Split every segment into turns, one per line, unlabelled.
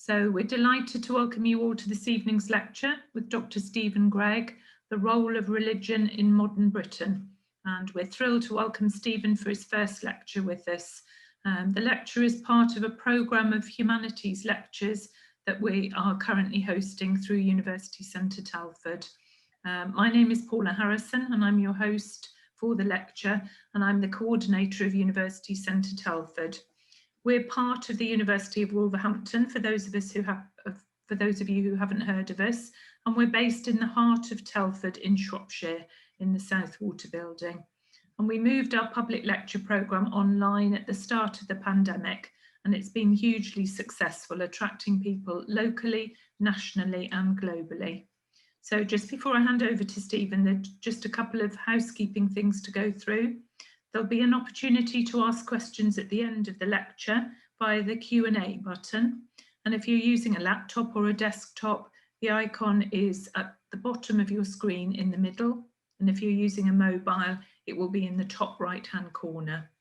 So we're delighted to welcome you all to this evening's lecture with Dr. Stephen Gregg, The Role of Religion in Modern Britain. And we're thrilled to welcome Stephen for his first lecture with us. The lecture is part of a programme of humanities lectures that we are currently hosting through University Centre Telford. My name is Paula Harrison and I'm your host for the lecture, and I'm the coordinator of University Centre Telford. We're part of the University of Wolverhampton, for those of you who haven't heard of us, and we're based in the heart of Telford in Shropshire in the Southwater building. And we moved our public lecture programme online at the start of the pandemic, and it's been hugely successful, attracting people locally, nationally and globally. So just before I hand over to Stephen, there's just a couple of housekeeping things to go through. There'll be an opportunity to ask questions at the end of the lecture via the Q&A button. And if you're using a laptop or a desktop, the icon is at the bottom of your screen in the middle. And if you're using a mobile, it will be in the top right-hand corner.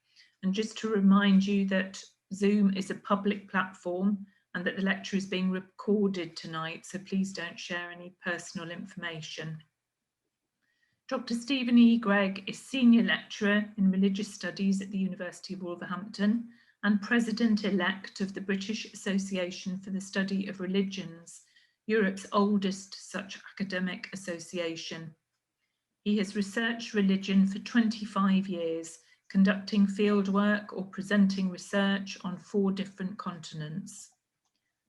And just to remind you that Zoom is a public platform and that the lecture is being recorded tonight, so please don't share any personal information. Dr. Stephen E. Gregg is Senior Lecturer in Religious Studies at the University of Wolverhampton and President-elect of the British Association for the Study of Religions, Europe's oldest such academic association. He has researched religion for 25 years, conducting fieldwork or presenting research on 4 different continents.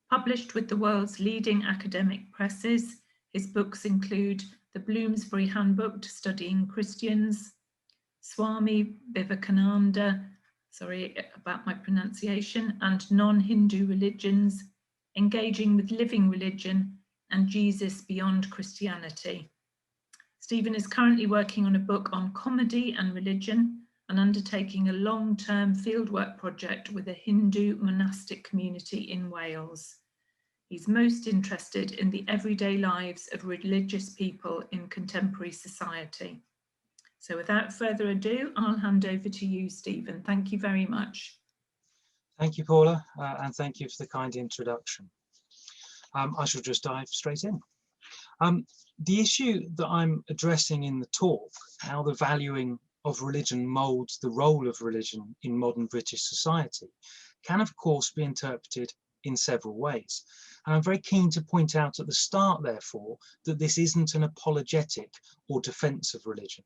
Published with the world's leading academic presses, his books include The Bloomsbury Handbook to Studying Christians, Swami Vivekananda, sorry about my pronunciation, and Non-Hindu Religions, Engaging with Living Religion, and Jesus Beyond Christianity. Stephen is currently working on a book on comedy and religion and undertaking a long-term fieldwork project with a Hindu monastic community in Wales. He's most interested in the everyday lives of religious people in contemporary society. So without further ado, I'll hand over to you, Stephen. Thank you very much.
Thank you, Paula, and thank you for the kind introduction. I shall just dive straight in. The issue that I'm addressing in the talk, how the valuing of religion molds the role of religion in modern British society, can of course be interpreted in several ways. And I'm very keen to point out at the start, therefore, that this isn't an apologetic or defence of religion.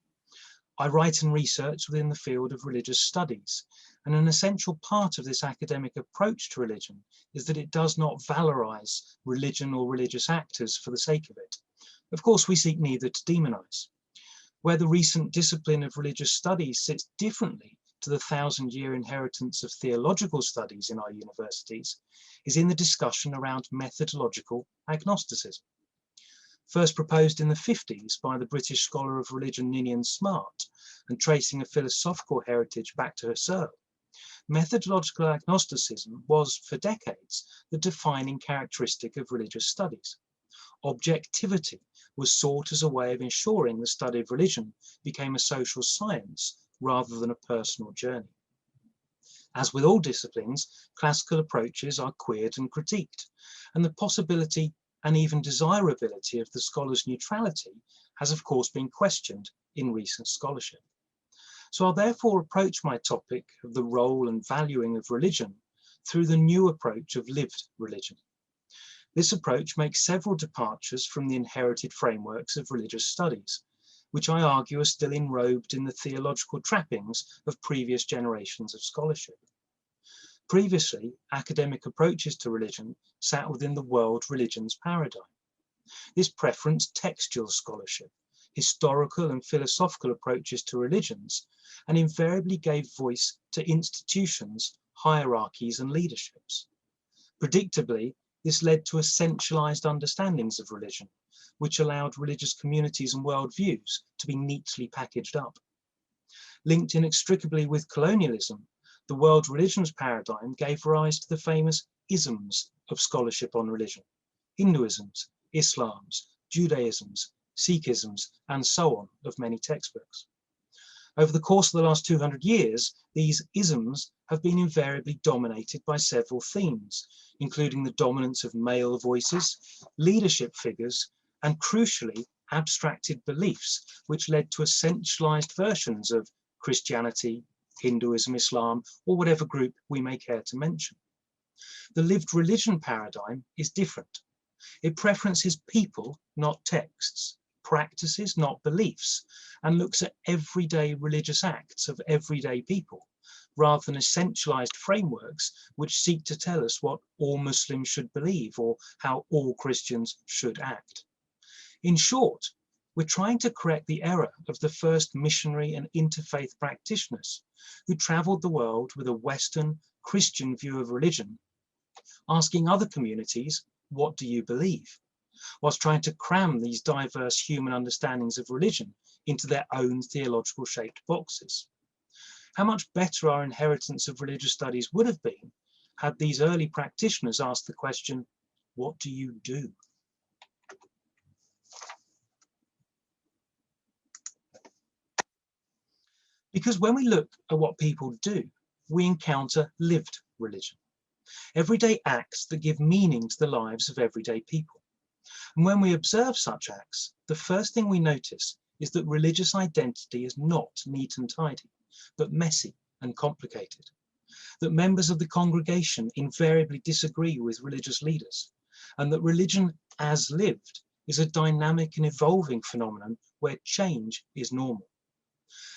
I write and research within the field of religious studies, and an essential part of this academic approach to religion is that it does not valorise religion or religious actors for the sake of it. Of course, we seek neither to demonise. Where the recent discipline of religious studies sits differently to the 1,000-year inheritance of theological studies in our universities is in the discussion around methodological agnosticism. First proposed in the 50s by the British scholar of religion Ninian Smart, and tracing a philosophical heritage back to Husserl, methodological agnosticism was, for decades, the defining characteristic of religious studies. Objectivity was sought as a way of ensuring the study of religion became a social science rather than a personal journey. As with all disciplines, classical approaches are queered and critiqued, and the possibility and even desirability of the scholar's neutrality has of course been questioned in recent scholarship. So I'll therefore approach my topic of the role and valuing of religion through the new approach of lived religion. This approach makes several departures from the inherited frameworks of religious studies, which I argue are still enrobed in the theological trappings of previous generations of scholarship. Previously, academic approaches to religion sat within the world religions paradigm. This preferenced textual scholarship, historical and philosophical approaches to religions, and invariably gave voice to institutions, hierarchies, and leaderships. Predictably, this led to essentialized understandings of religion, which allowed religious communities and worldviews to be neatly packaged up. Linked inextricably with colonialism, the world religions paradigm gave rise to the famous isms of scholarship on religion: Hinduisms, Islams, Judaisms, Sikhisms, and so on, of many textbooks. Over the course of the last 200 years, these isms have been invariably dominated by several themes, including the dominance of male voices, leadership figures, and crucially, abstracted beliefs, which led to essentialized versions of Christianity, Hinduism, Islam, or whatever group we may care to mention. The lived religion paradigm is different. It preferences people, not texts, practices, not beliefs, and looks at everyday religious acts of everyday people, rather than essentialized frameworks which seek to tell us what all Muslims should believe or how all Christians should act. In short, we're trying to correct the error of the first missionary and interfaith practitioners who traveled the world with a Western Christian view of religion, asking other communities, what do you believe? Whilst trying to cram these diverse human understandings of religion into their own theological shaped boxes. How much better our inheritance of religious studies would have been had these early practitioners asked the question, what do you do? Because when we look at what people do, we encounter lived religion, everyday acts that give meaning to the lives of everyday people. And when we observe such acts, the first thing we notice is that religious identity is not neat and tidy, but messy and complicated. That members of the congregation invariably disagree with religious leaders, and that religion as lived is a dynamic and evolving phenomenon where change is normal.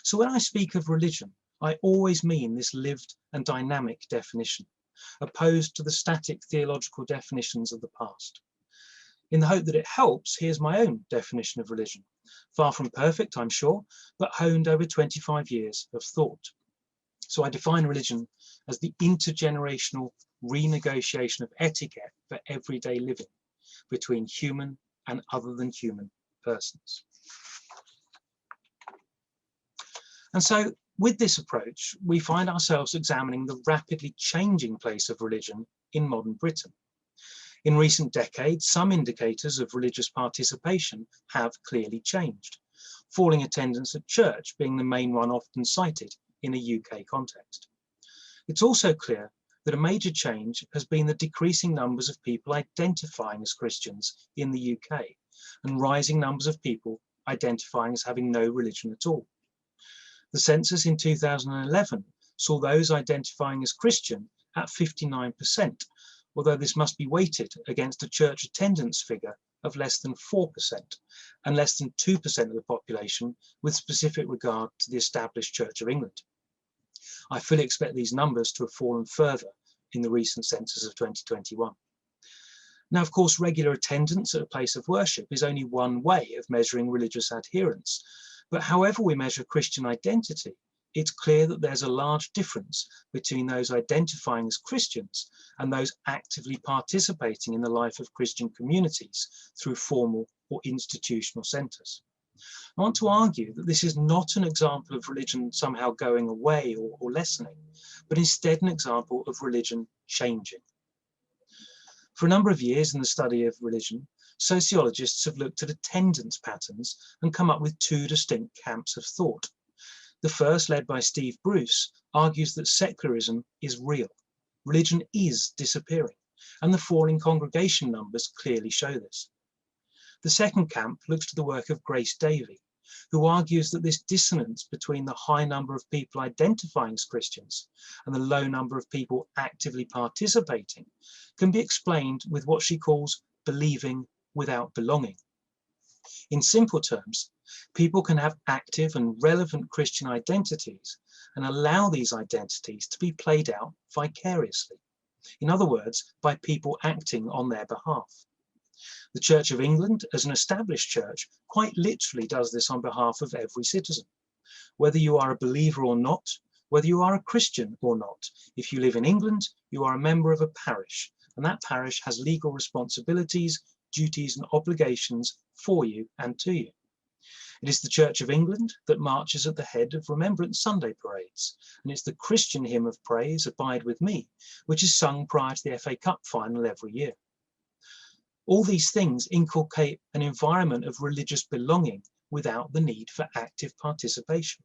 So when I speak of religion, I always mean this lived and dynamic definition, opposed to the static theological definitions of the past. In the hope that it helps, here's my own definition of religion. Far from perfect, I'm sure, but honed over 25 years of thought. So I define religion as the intergenerational renegotiation of etiquette for everyday living between human and other than human persons. And so with this approach, we find ourselves examining the rapidly changing place of religion in modern Britain. In recent decades, some indicators of religious participation have clearly changed, falling attendance at church being the main one often cited in a UK context. It's also clear that a major change has been the decreasing numbers of people identifying as Christians in the UK and rising numbers of people identifying as having no religion at all. The census in 2011 saw those identifying as Christian at 59%, although this must be weighted against a church attendance figure of less than 4% and less than 2% of the population with specific regard to the established Church of England. I fully expect these numbers to have fallen further in the recent census of 2021. Now, of course, regular attendance at a place of worship is only one way of measuring religious adherence. But however we measure Christian identity, it's clear that there's a large difference between those identifying as Christians and those actively participating in the life of Christian communities through formal or institutional centres. I want to argue that this is not an example of religion somehow going away or lessening, but instead an example of religion changing. For a number of years in the study of religion, sociologists have looked at attendance patterns and come up with two distinct camps of thought. The first, led by Steve Bruce, argues that secularism is real. Religion is disappearing, and the falling congregation numbers clearly show this. The second camp looks to the work of Grace Davey, who argues that this dissonance between the high number of people identifying as Christians and the low number of people actively participating can be explained with what she calls believing without belonging. In simple terms, people can have active and relevant Christian identities and allow these identities to be played out vicariously. In other words, by people acting on their behalf. The Church of England, as an established church, quite literally does this on behalf of every citizen. Whether you are a believer or not, whether you are a Christian or not, if you live in England, you are a member of a parish, and that parish has legal responsibilities, duties and obligations for you and to you. It is the Church of England that marches at the head of Remembrance Sunday parades, and it's the Christian hymn of praise, Abide With Me, which is sung prior to the FA Cup final every year. All these things inculcate an environment of religious belonging without the need for active participation.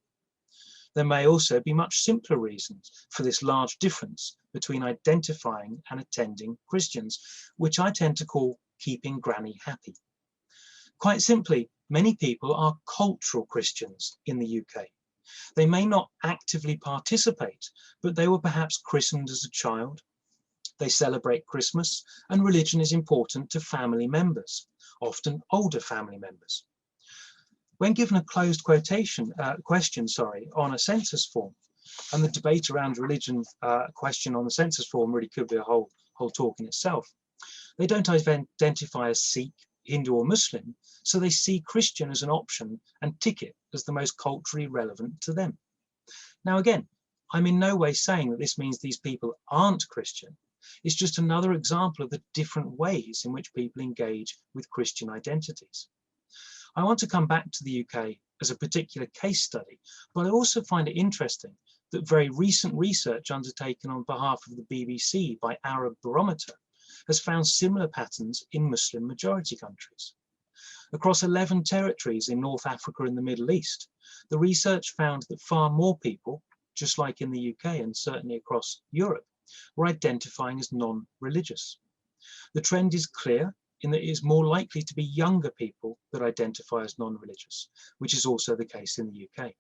There may also be much simpler reasons for this large difference between identifying and attending Christians, which I tend to call keeping granny happy. Quite simply, many people are cultural Christians in the UK. They may not actively participate, but they were perhaps christened as a child. They celebrate Christmas, and religion is important to family members, often older family members. When given a closed question on a census form, and the debate around religion question on the census form really could be a whole talk in itself, they don't identify as Sikh, Hindu or Muslim, so they see Christian as an option and tick it as the most culturally relevant to them. Now again, I'm in no way saying that this means these people aren't Christian. It's just another example of the different ways in which people engage with Christian identities. I want to come back to the UK as a particular case study, but I also find it interesting that very recent research undertaken on behalf of the BBC by Arab Barometer has found similar patterns in Muslim majority countries. Across 11 territories in North Africa and the Middle East, the research found that far more people, just like in the UK and certainly across Europe, were identifying as non-religious. The trend is clear in that it is more likely to be younger people that identify as non-religious, which is also the case in the UK.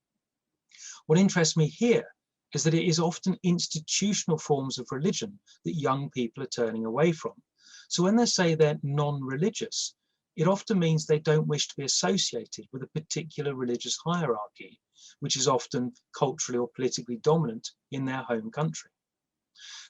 What interests me here is that it is often institutional forms of religion that young people are turning away from. So when they say they're non-religious, it often means they don't wish to be associated with a particular religious hierarchy, which is often culturally or politically dominant in their home country.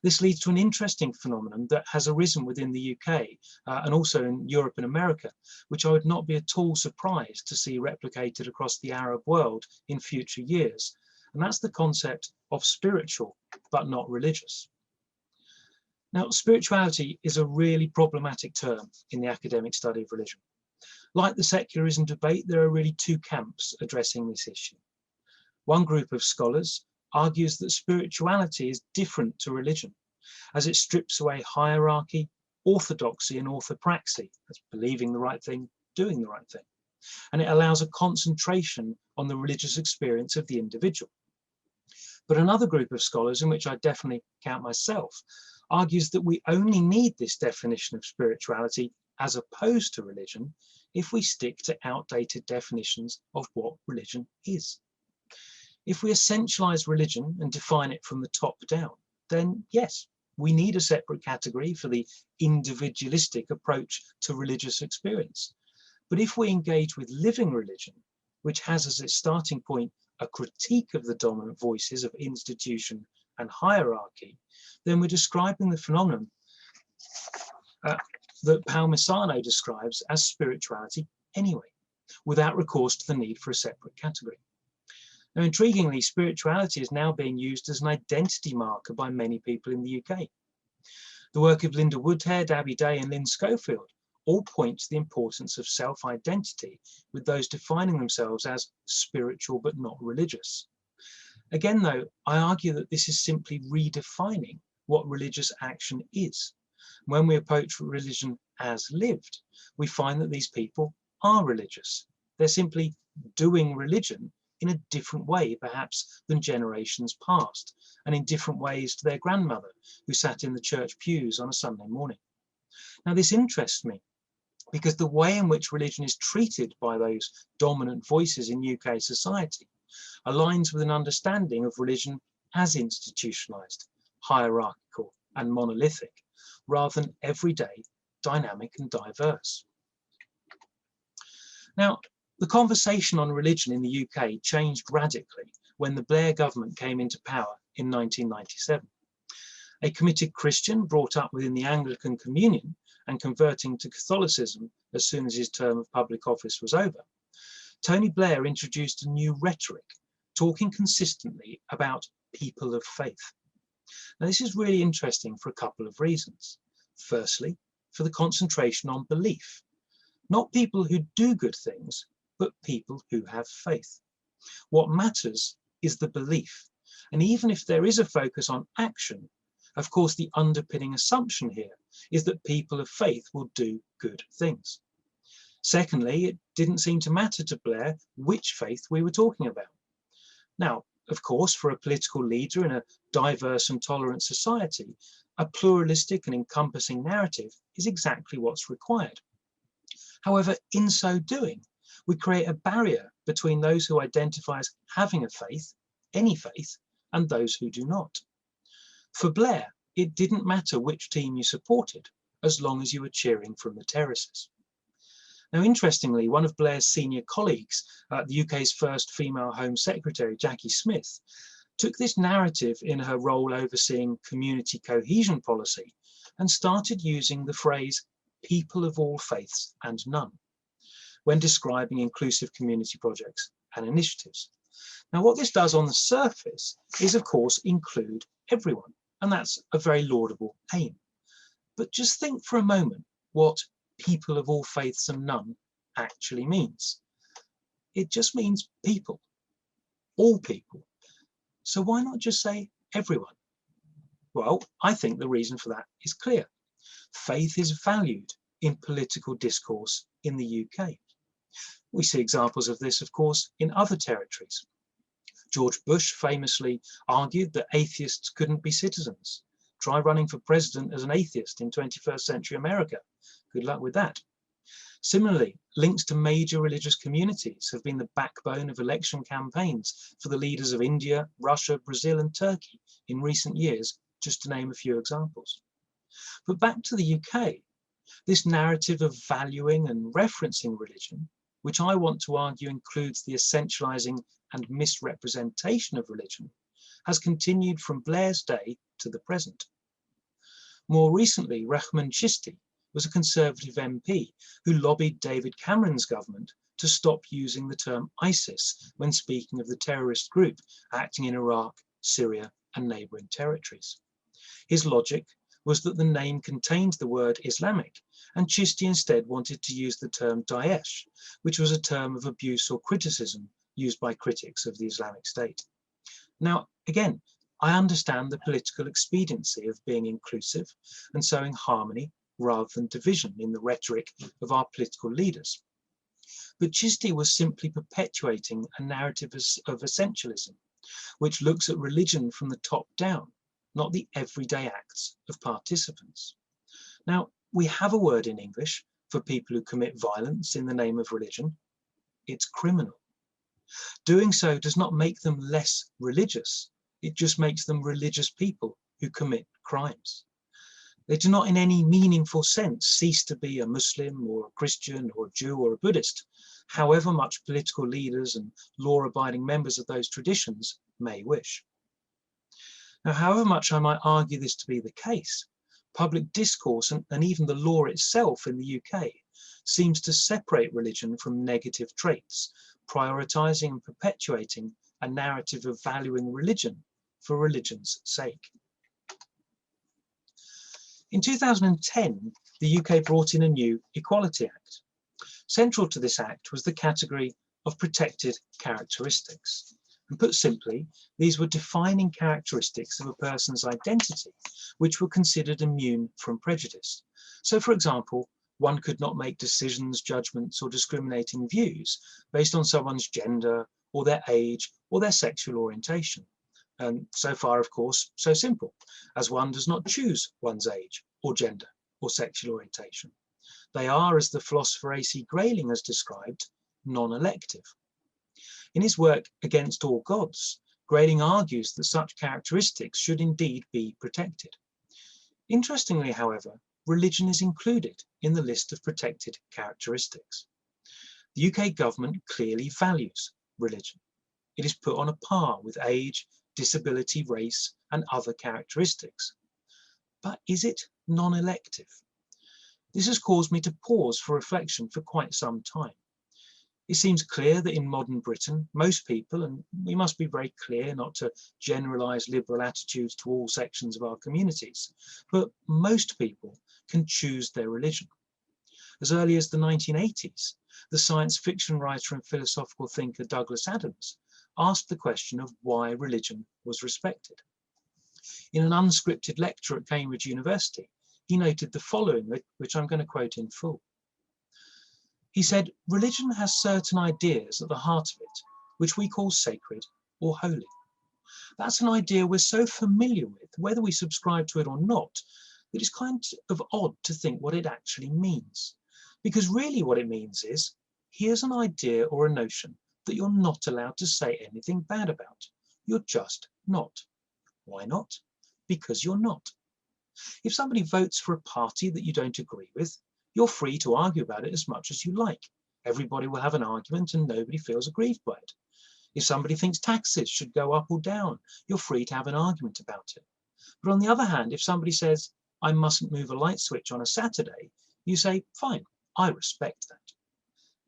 This leads to an interesting phenomenon that has arisen within the UK and also in Europe and America, which I would not be at all surprised to see replicated across the Arab world in future years. And that's the concept of spiritual, but not religious. Now, spirituality is a really problematic term in the academic study of religion. Like the secularism debate, there are really two camps addressing this issue. One group of scholars argues that spirituality is different to religion, as it strips away hierarchy, orthodoxy and orthopraxy, that's believing the right thing, doing the right thing, and it allows a concentration on the religious experience of the individual. But another group of scholars, in which I definitely count myself, argues that we only need this definition of spirituality as opposed to religion if we stick to outdated definitions of what religion is. If we essentialize religion and define it from the top down, then yes, we need a separate category for the individualistic approach to religious experience. But if we engage with living religion, which has as its starting point a critique of the dominant voices of institution and hierarchy, then we're describing the phenomenon that Palmisano describes as spirituality anyway, without recourse to the need for a separate category. Now, intriguingly, spirituality is now being used as an identity marker by many people in the UK. The work of Linda Woodhead, Abby Day and Lynn Schofield all point to the importance of self-identity, with those defining themselves as spiritual but not religious. Again, though, I argue that this is simply redefining what religious action is. When we approach religion as lived, we find that these people are religious. They're simply doing religion in a different way, perhaps, than generations past, and in different ways to their grandmother, who sat in the church pews on a Sunday morning. Now, this interests me because the way in which religion is treated by those dominant voices in UK society aligns with an understanding of religion as institutionalized, hierarchical and monolithic, rather than everyday, dynamic and diverse. Now, the conversation on religion in the UK changed radically when the Blair government came into power in 1997. A committed Christian brought up within the Anglican Communion and converting to Catholicism as soon as his term of public office was over, Tony Blair introduced a new rhetoric, talking consistently about people of faith. Now, this is really interesting for a couple of reasons. Firstly, for the concentration on belief. Not people who do good things, but people who have faith. What matters is the belief. And even if there is a focus on action, of course, the underpinning assumption here is that people of faith will do good things. Secondly, it didn't seem to matter to Blair which faith we were talking about. Now, Of course, for a political leader in a diverse and tolerant society, a pluralistic and encompassing narrative is exactly what's required. However, in so doing, we create a barrier between those who identify as having a faith, any faith, and those who do not. For Blair, it didn't matter which team you supported, as long as you were cheering from the terraces. Now, interestingly, one of Blair's senior colleagues, the UK's first female Home Secretary, Jackie Smith, took this narrative in her role overseeing community cohesion policy and started using the phrase people of all faiths and none when describing inclusive community projects and initiatives. Now, what this does on the surface is, of course, include everyone, and that's a very laudable aim. But just think for a moment what people of all faiths and none actually means. It just means people, all people. So why not just say everyone? Well, I think the reason for that is clear. Faith is valued in political discourse in the UK. We see examples of this, of course, in other territories. George Bush famously argued that atheists couldn't be citizens. Try running for president as an atheist in 21st century America. Good luck with that. Similarly, links to major religious communities have been the backbone of election campaigns for the leaders of India, Russia, Brazil, and Turkey in recent years, just to name a few examples. But back to the UK, this narrative of valuing and referencing religion, which I want to argue includes the essentializing and misrepresentation of religion, has continued from Blair's day to the present. More recently, Rahman Chisti was a Conservative MP who lobbied David Cameron's government to stop using the term ISIS when speaking of the terrorist group acting in Iraq, Syria, and neighbouring territories. His logic was that the name contained the word Islamic, and Chisti instead wanted to use the term Daesh, which was a term of abuse or criticism used by critics of the Islamic State. Now, again, I understand the political expediency of being inclusive and sowing harmony rather than division in the rhetoric of our political leaders. But Chisti was simply perpetuating a narrative of essentialism, which looks at religion from the top down, not the everyday acts of participants. Now, we have a word in English for people who commit violence in the name of religion. It's criminal. Doing so does not make them less religious. It just makes them religious people who commit crimes. They do not in any meaningful sense cease to be a Muslim or a Christian or a Jew or a Buddhist, however much political leaders and law-abiding members of those traditions may wish. Now, however much I might argue this to be the case, public discourse and even the law itself in the UK seems to separate religion from negative traits, prioritising and perpetuating a narrative of valuing religion for religion's sake. In 2010, the UK brought in a new Equality Act. Central to this act was the category of protected characteristics. And put simply, these were defining characteristics of a person's identity, which were considered immune from prejudice. So, for example, one could not make decisions, judgments, or discriminating views based on someone's gender, or their age, or their sexual orientation. And so far, of course, so simple, as one does not choose one's age, or gender, or sexual orientation. They are, as the philosopher A.C. Grayling has described, non-elective. In his work Against All Gods, Grayling argues that such characteristics should indeed be protected. Interestingly, however, religion is included in the list of protected characteristics. The UK government clearly values religion. It is put on a par with age, disability, race, and other characteristics. But is it non-elective? This has caused me to pause for reflection for quite some time. It seems clear that in modern Britain, most people, and we must be very clear not to generalise liberal attitudes to all sections of our communities, but most people can choose their religion. As early as the 1980s, the science fiction writer and philosophical thinker Douglas Adams asked the question of why religion was respected. In an unscripted lecture at Cambridge University, he noted the following, which I'm going to quote in full. He said, "Religion has certain ideas at the heart of it, which we call sacred or holy. That's an idea we're so familiar with, whether we subscribe to it or not, that it's kind of odd to think what it actually means. Because really what it means is, here's an idea or a notion that you're not allowed to say anything bad about. You're just not. Why not? Because you're not. If somebody votes for a party that you don't agree with, you're free to argue about it as much as you like. Everybody will have an argument and nobody feels aggrieved by it. If somebody thinks taxes should go up or down, you're free to have an argument about it. But on the other hand, if somebody says, I mustn't move a light switch on a Saturday, you say, fine, I respect that.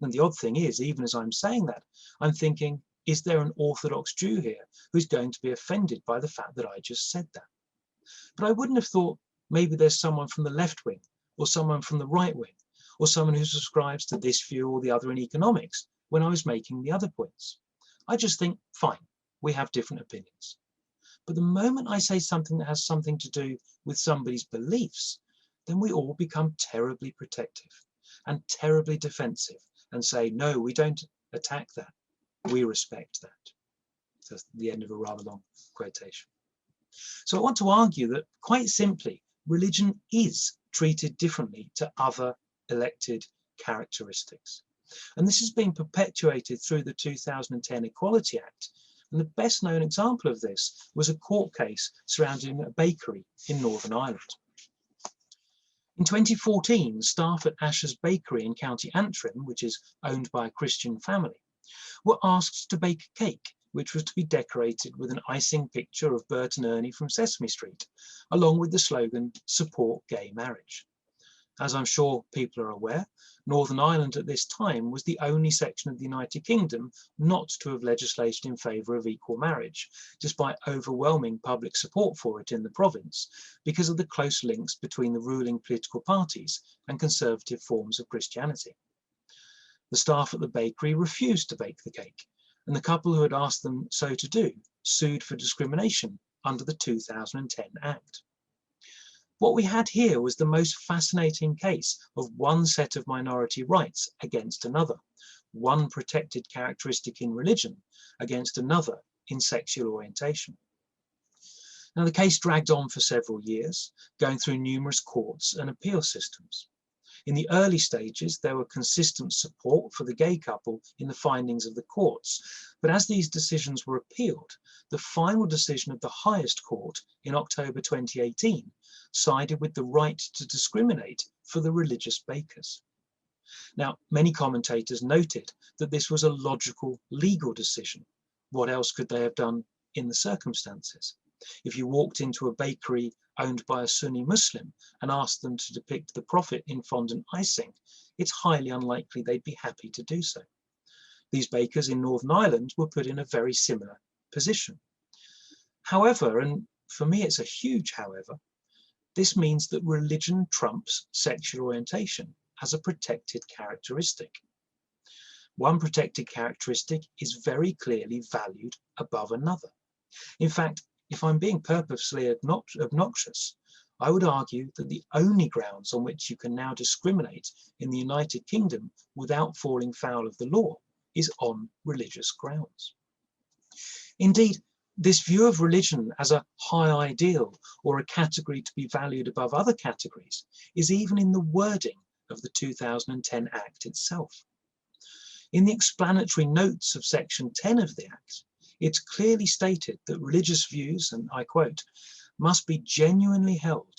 And the odd thing is, even as I'm saying that, I'm thinking, is there an Orthodox Jew here who's going to be offended by the fact that I just said that? But I wouldn't have thought maybe there's someone from the left wing or someone from the right wing or someone who subscribes to this view or the other in economics when I was making the other points. I just think, fine, we have different opinions. But the moment I say something that has something to do with somebody's beliefs, then we all become terribly protective and terribly defensive and say, no, we don't attack that. We respect that. That's the end of a rather long quotation. So I want to argue that, quite simply, religion is treated differently to other elected characteristics. And this has been perpetuated through the 2010 Equality Act. And the best known example of this was a court case surrounding a bakery in Northern Ireland. In 2014, staff at Asher's Bakery in County Antrim, which is owned by a Christian family, were asked to bake a cake which was to be decorated with an icing picture of Bert and Ernie from Sesame Street, along with the slogan, "Support Gay Marriage." As I'm sure people are aware, Northern Ireland at this time was the only section of the United Kingdom not to have legislation in favour of equal marriage, despite overwhelming public support for it in the province, because of the close links between the ruling political parties and conservative forms of Christianity. The staff at the bakery refused to bake the cake, and the couple who had asked them so to do sued for discrimination under the 2010 Act. What we had here was the most fascinating case of one set of minority rights against another, one protected characteristic in religion against another in sexual orientation. Now, the case dragged on for several years, going through numerous courts and appeal systems. In the early stages, there were consistent support for the gay couple in the findings of the courts, but as these decisions were appealed, the final decision of the highest court in October 2018 sided with the right to discriminate for the religious bakers. Now, many commentators noted that this was a logical legal decision. What else could they have done in the circumstances? If you walked into a bakery owned by a Sunni Muslim and asked them to depict the Prophet in fondant icing, it's highly unlikely they'd be happy to do so. These bakers in Northern Ireland were put in a very similar position. However, and for me it's a huge however, this means that religion trumps sexual orientation as a protected characteristic. One protected characteristic is very clearly valued above another. In fact, if I'm being purposely obnoxious, I would argue that the only grounds on which you can now discriminate in the United Kingdom without falling foul of the law is on religious grounds. Indeed, this view of religion as a high ideal or a category to be valued above other categories is even in the wording of the 2010 Act itself. In the explanatory notes of Section 10 of the Act, it's clearly stated that religious views, and I quote, must be genuinely held,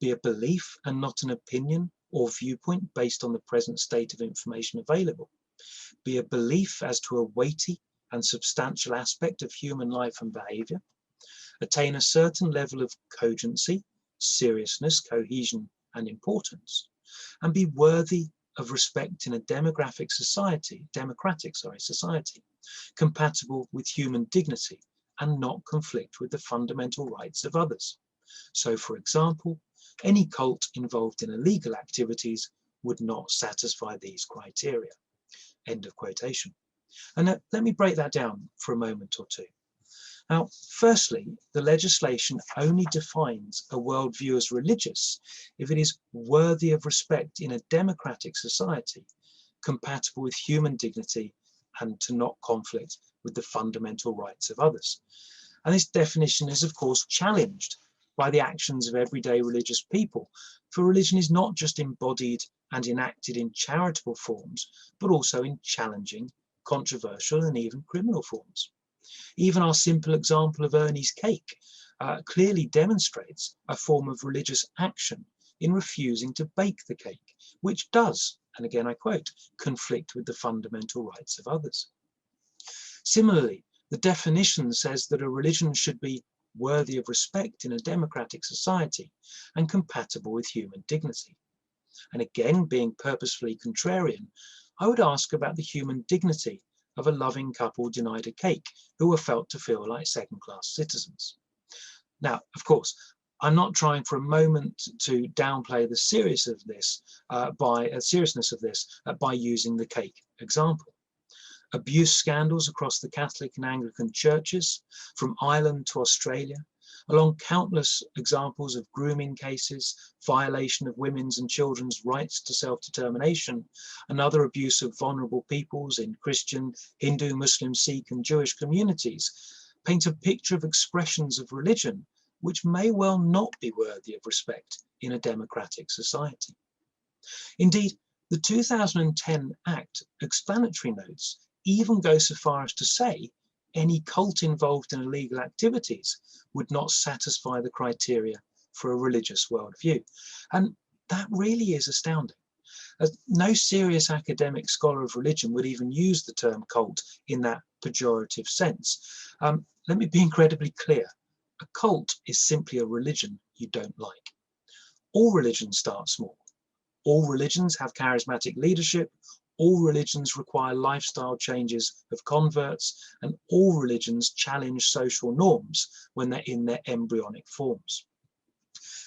be a belief and not an opinion or viewpoint based on the present state of information available, be a belief as to a weighty and substantial aspect of human life and behaviour, attain a certain level of cogency, seriousness, cohesion and importance, and be worthy of respect in a democratic society, compatible with human dignity and not conflict with the fundamental rights of others. So, for example, any cult involved in illegal activities would not satisfy these criteria. End of quotation. And let me break that down for a moment or two. Now, firstly, the legislation only defines a worldview as religious if it is worthy of respect in a democratic society, compatible with human dignity, and to not conflict with the fundamental rights of others. And this definition is, of course, challenged by the actions of everyday religious people, for religion is not just embodied and enacted in charitable forms, but also in challenging, controversial, and even criminal forms. Even our simple example of Ernie's cake clearly demonstrates a form of religious action in refusing to bake the cake, which does, and again I quote, conflict with the fundamental rights of others. Similarly, the definition says that a religion should be worthy of respect in a democratic society and compatible with human dignity. And again, being purposefully contrarian, I would ask about the human dignity of a loving couple denied a cake who were felt to feel like second-class citizens. Now, of course, I'm not trying for a moment to downplay the seriousness of this by using the cake example. Abuse scandals across the Catholic and Anglican churches, from Ireland to Australia, along countless examples of grooming cases, violation of women's and children's rights to self-determination, and other abuse of vulnerable peoples in Christian, Hindu, Muslim, Sikh and Jewish communities, paint a picture of expressions of religion which may well not be worthy of respect in a democratic society. Indeed, the 2010 Act explanatory notes even go so far as to say any cult involved in illegal activities would not satisfy the criteria for a religious worldview. And that really is astounding, as no serious academic scholar of religion would even use the term cult in that pejorative sense. Let me be incredibly clear. A cult is simply a religion you don't like. All religions start small. All religions have charismatic leadership. All religions require lifestyle changes of converts, and all religions challenge social norms when they're in their embryonic forms.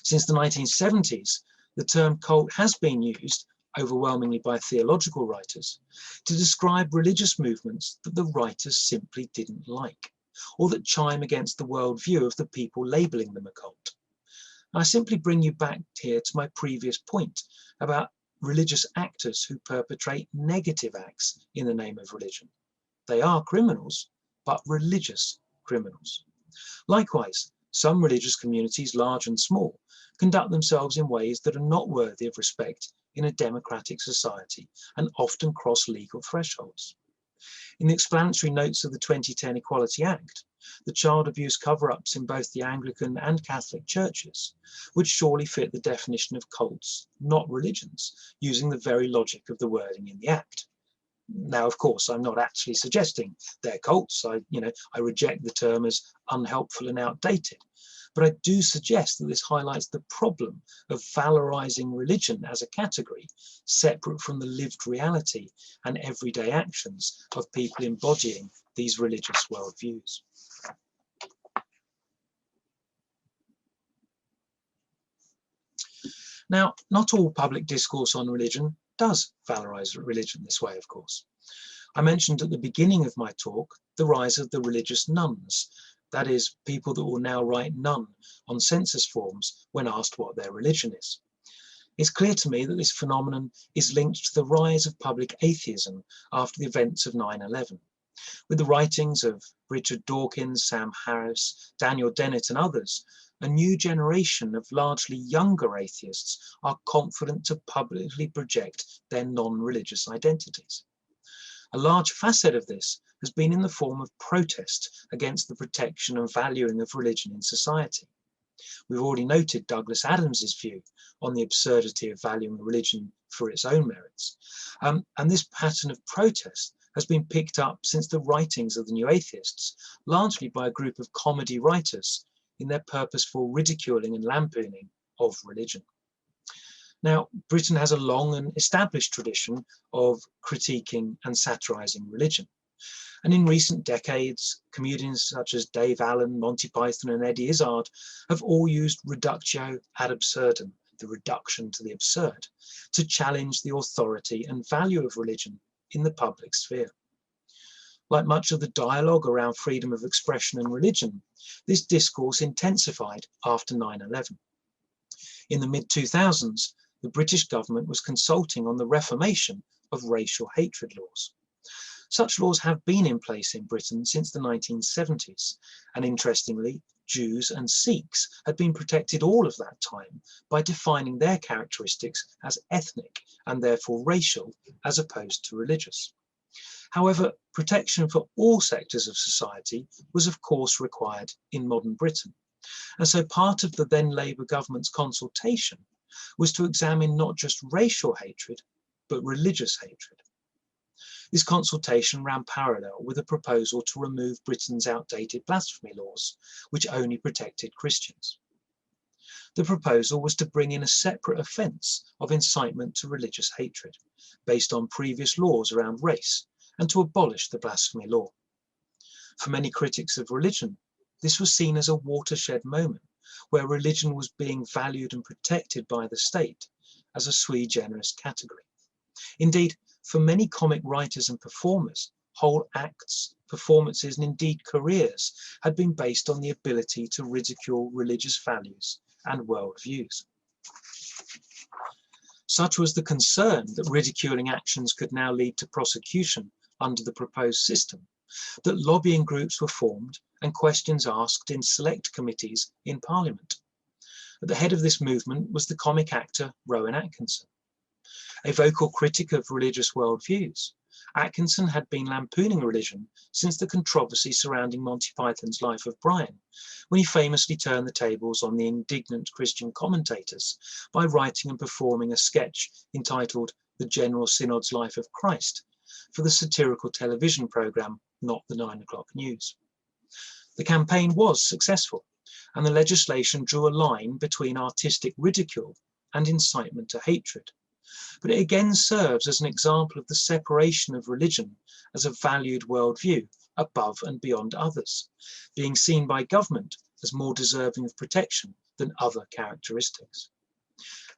Since the 1970s, the term cult has been used, overwhelmingly by theological writers, to describe religious movements that the writers simply didn't like, or that chime against the worldview of the people labeling them a cult. And I simply bring you back here to my previous point about religious actors who perpetrate negative acts in the name of religion. They are criminals, but religious criminals. Likewise, some religious communities, large and small, conduct themselves in ways that are not worthy of respect in a democratic society and often cross legal thresholds. In the explanatory notes of the 2010 Equality Act, the child abuse cover-ups in both the Anglican and Catholic churches would surely fit the definition of cults, not religions, using the very logic of the wording in the Act. Now, of course, I'm not actually suggesting they're cults. I reject the term as unhelpful and outdated. But I do suggest that this highlights the problem of valorizing religion as a category, separate from the lived reality and everyday actions of people embodying these religious worldviews. Now, not all public discourse on religion does valorize religion this way, of course. I mentioned at the beginning of my talk the rise of the religious nuns, that is, people that will now write none on census forms when asked what their religion is. It's clear to me that this phenomenon is linked to the rise of public atheism after the events of 9/11. With the writings of Richard Dawkins, Sam Harris, Daniel Dennett and others, a new generation of largely younger atheists are confident to publicly project their non-religious identities. A large facet of this has been in the form of protest against the protection and valuing of religion in society. We've already noted Douglas Adams's view on the absurdity of valuing religion for its own merits. And this pattern of protest has been picked up since the writings of the New Atheists, largely by a group of comedy writers in their purposeful ridiculing and lampooning of religion. Now, Britain has a long and established tradition of critiquing and satirizing religion. And in recent decades, comedians such as Dave Allen, Monty Python and Eddie Izzard have all used reductio ad absurdum, the reduction to the absurd, to challenge the authority and value of religion in the public sphere. Like much of the dialogue around freedom of expression and religion, this discourse intensified after 9/11. In the mid-2000s, the British government was consulting on the reformation of racial hatred laws. Such laws have been in place in Britain since the 1970s, and interestingly, Jews and Sikhs had been protected all of that time by defining their characteristics as ethnic and therefore racial as opposed to religious. However, protection for all sectors of society was of course required in modern Britain, and so part of the then Labour government's consultation was to examine not just racial hatred, but religious hatred. This consultation ran parallel with a proposal to remove Britain's outdated blasphemy laws, which only protected Christians. The proposal was to bring in a separate offence of incitement to religious hatred, based on previous laws around race, and to abolish the blasphemy law. For many critics of religion, this was seen as a watershed moment, where religion was being valued and protected by the state as a sui generis category. Indeed, for many comic writers and performers, whole acts, performances, and indeed careers had been based on the ability to ridicule religious values and worldviews. Such was the concern that ridiculing actions could now lead to prosecution under the proposed system, that lobbying groups were formed and questions asked in select committees in Parliament. At the head of this movement was the comic actor Rowan Atkinson. A vocal critic of religious worldviews, Atkinson had been lampooning religion since the controversy surrounding Monty Python's Life of Brian, when he famously turned the tables on the indignant Christian commentators by writing and performing a sketch entitled The General Synod's Life of Christ for the satirical television programme Not the 9 O'Clock News. The campaign was successful, and the legislation drew a line between artistic ridicule and incitement to hatred. But it again serves as an example of the separation of religion as a valued worldview above and beyond others, being seen by government as more deserving of protection than other characteristics.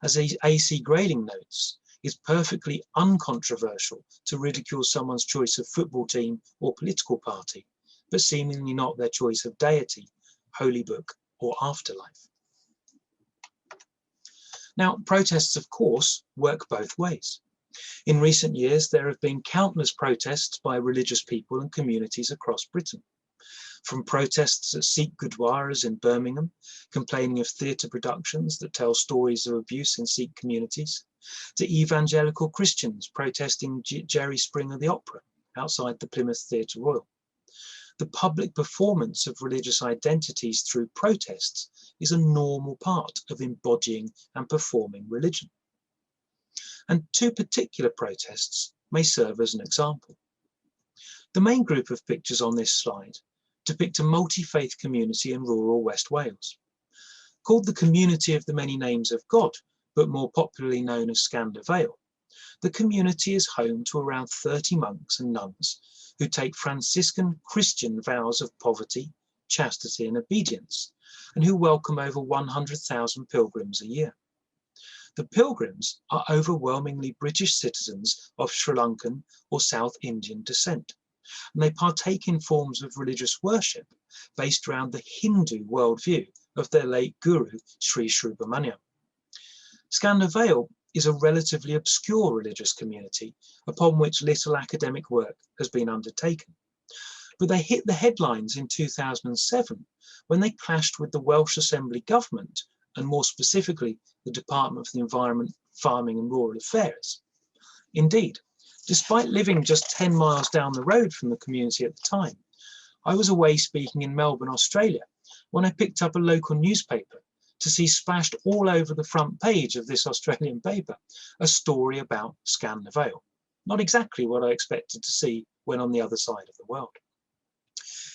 As A.C. Grayling notes, it's perfectly uncontroversial to ridicule someone's choice of football team or political party, but seemingly not their choice of deity, holy book, or afterlife. Now, protests, of course, work both ways. In recent years, there have been countless protests by religious people and communities across Britain. From protests at Sikh Gurdwaras in Birmingham, complaining of theatre productions that tell stories of abuse in Sikh communities, to evangelical Christians protesting Jerry Springer the Opera outside the Plymouth Theatre Royal. The public performance of religious identities through protests is a normal part of embodying and performing religion. And two particular protests may serve as an example. The main group of pictures on this slide depict a multi-faith community in rural West Wales. Called the Community of the Many Names of God, but more popularly known as Scander Vale, the community is home to around 30 monks and nuns who take Franciscan Christian vows of poverty, chastity, and obedience, and who welcome over 100,000 pilgrims a year. The pilgrims are overwhelmingly British citizens of Sri Lankan or South Indian descent, and they partake in forms of religious worship based around the Hindu worldview of their late guru, Sri Subramaniam. Scander Vale is a relatively obscure religious community upon which little academic work has been undertaken. But they hit the headlines in 2007 when they clashed with the Welsh Assembly government, and more specifically the Department for the Environment, Farming and Rural Affairs. Indeed, despite living just 10 miles down the road from the community at the time, I was away speaking in Melbourne, Australia, when I picked up a local newspaper to see splashed all over the front page of this Australian paper a story about Scander Vale. Not exactly what I expected to see when on the other side of the world.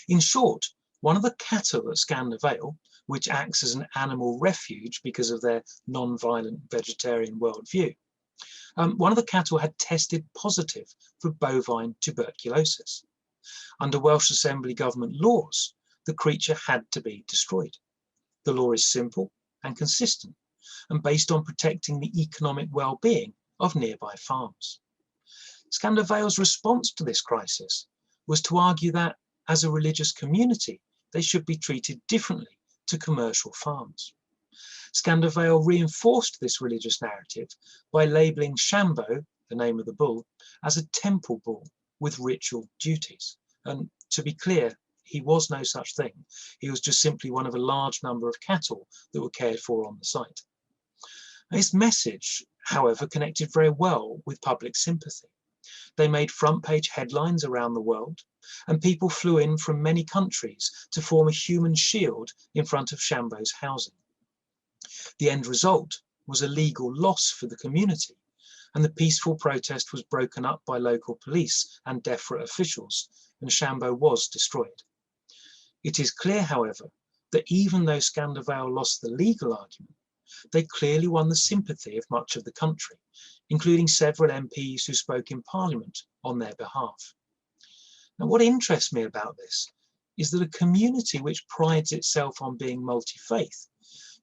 In short, one of the cattle at Scander Vale, which acts as an animal refuge because of their non-violent vegetarian worldview, one of the cattle had tested positive for bovine tuberculosis. Under Welsh Assembly government laws, the creature had to be destroyed. The law is simple and consistent and based on protecting the economic well-being of nearby farms. Scander Vale's response to this crisis was to argue that, as a religious community, they should be treated differently to commercial farms. Scander Vale reinforced this religious narrative by labelling Shambo, the name of the bull, as a temple bull, with ritual duties. And to be clear, he was no such thing. He was just simply one of a large number of cattle that were cared for on the site. His message, however, connected very well with public sympathy. They made front-page headlines around the world, and people flew in from many countries to form a human shield in front of Chambaud's housing. The end result was a legal loss for the community, and the peaceful protest was broken up by local police and Defra officials, and Chambaud was destroyed. It is clear, however, that even though Scandervale lost the legal argument, they clearly won the sympathy of much of the country, including several MPs who spoke in Parliament on their behalf. Now, what interests me about this is that a community which prides itself on being multi-faith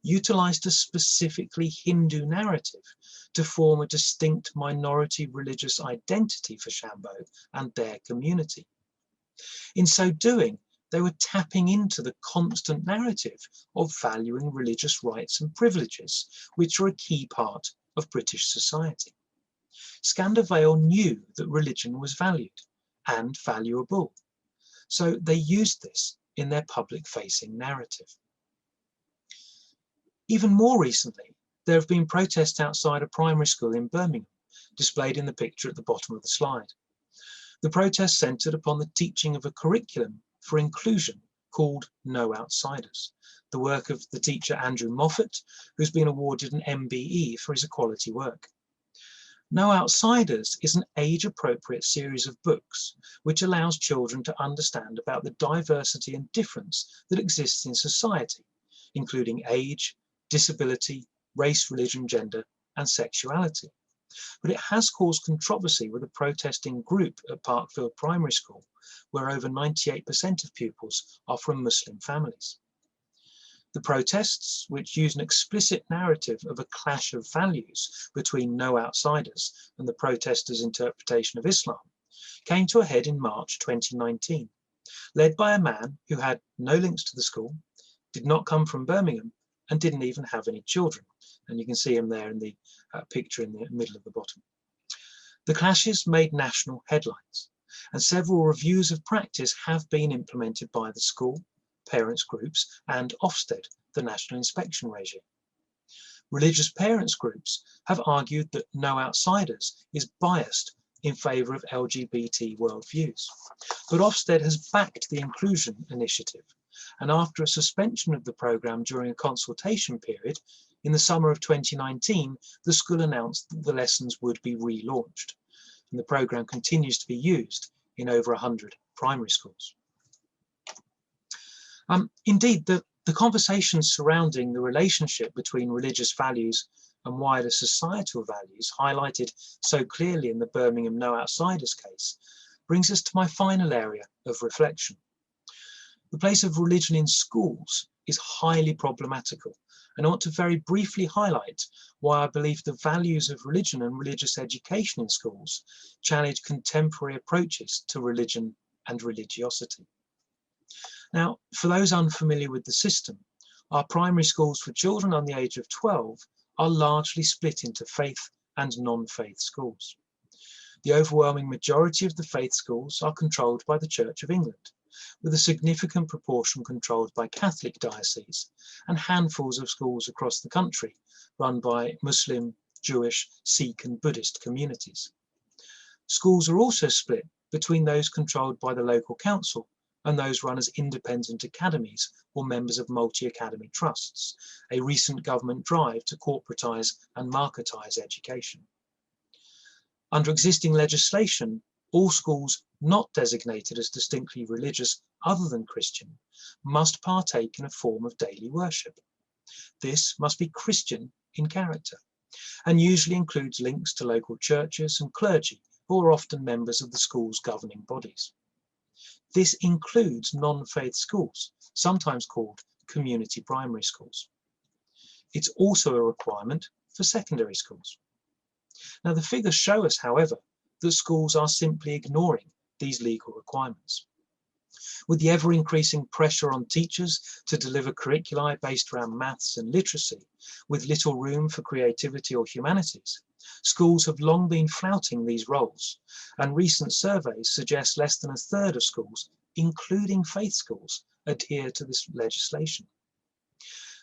utilised a specifically Hindu narrative to form a distinct minority religious identity for Chambaud and their community. In so doing, they were tapping into the constant narrative of valuing religious rights and privileges, which are a key part of British society. Scandervale knew that religion was valued and valuable, so they used this in their public-facing narrative. Even more recently, there have been protests outside a primary school in Birmingham, displayed in the picture at the bottom of the slide. The protests centred upon the teaching of a curriculum for inclusion called No Outsiders, the work of the teacher Andrew Moffat, who's been awarded an MBE for his equality work. No Outsiders is an age-appropriate series of books which allows children to understand about the diversity and difference that exists in society, including age, disability, race, religion, gender, and sexuality. But it has caused controversy with a protesting group at Parkfield Primary School, where over 98% of pupils are from Muslim families. The protests, which use an explicit narrative of a clash of values between No Outsiders and the protesters' interpretation of Islam, came to a head in March 2019, led by a man who had no links to the school, did not come from Birmingham, and didn't even have any children. And you can see him there in the picture in the middle of the bottom. The clashes made national headlines, and several reviews of practice have been implemented by the school, parents groups, and Ofsted, the national inspection regime. Religious parents groups have argued that No Outsiders is biased in favour of LGBT worldviews, but Ofsted has backed the inclusion initiative, and after a suspension of the programme during a consultation period, in the summer of 2019, the school announced that the lessons would be relaunched, and the programme continues to be used in over 100 primary schools. Indeed, the conversations surrounding the relationship between religious values and wider societal values, highlighted so clearly in the Birmingham No Outsiders case, brings us to my final area of reflection. The place of religion in schools is highly problematical, and I want to very briefly highlight why I believe the values of religion and religious education in schools challenge contemporary approaches to religion and religiosity. Now, for those unfamiliar with the system, our primary schools for children on the age of 12 are largely split into faith and non-faith schools. The overwhelming majority of the faith schools are controlled by the Church of England, with a significant proportion controlled by Catholic dioceses, and handfuls of schools across the country run by Muslim, Jewish, Sikh and Buddhist communities. Schools are also split between those controlled by the local council and those run as independent academies or members of multi-academy trusts, a recent government drive to corporatise and marketise education. Under existing legislation, all schools not designated as distinctly religious other than Christian must partake in a form of daily worship. This must be Christian in character, and usually includes links to local churches and clergy who are often members of the school's governing bodies. This includes non-faith schools, sometimes called community primary schools. It's also a requirement for secondary schools. Now, the figures show us, however, that schools are simply ignoring these legal requirements. With the ever-increasing pressure on teachers to deliver curricula based around maths and literacy, with little room for creativity or humanities, schools have long been flouting these roles, and recent surveys suggest less than a third of schools, including faith schools, adhere to this legislation.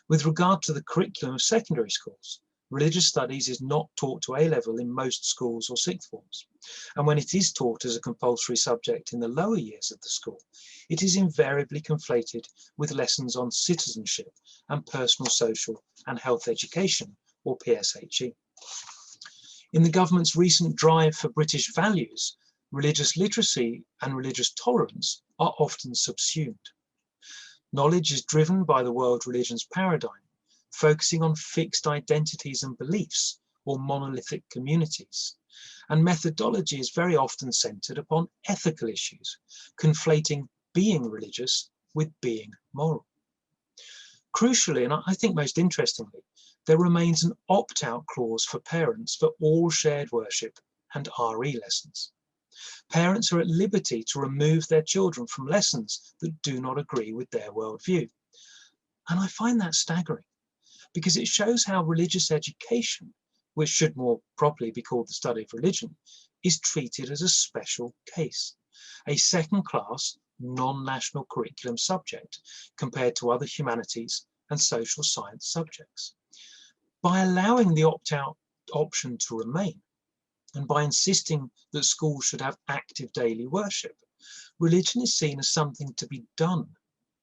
With regard to the curriculum of secondary schools, religious studies is not taught to A-level in most schools or sixth forms, and when it is taught as a compulsory subject in the lower years of the school, it is invariably conflated with lessons on citizenship and personal, social and health education, or PSHE. In the government's recent drive for British values, religious literacy and religious tolerance are often subsumed. Knowledge is driven by the world religions paradigm, focusing on fixed identities and beliefs, or monolithic communities. And methodology is very often centered upon ethical issues, conflating being religious with being moral. Crucially, and I think most interestingly, there remains an opt-out clause for parents for all shared worship and RE lessons. Parents are at liberty to remove their children from lessons that do not agree with their worldview. And I find that staggering, because it shows how religious education, which should more properly be called the study of religion, is treated as a special case, a second-class, non-national curriculum subject compared to other humanities and social science subjects. By allowing the opt-out option to remain, and by insisting that schools should have active daily worship, religion is seen as something to be done,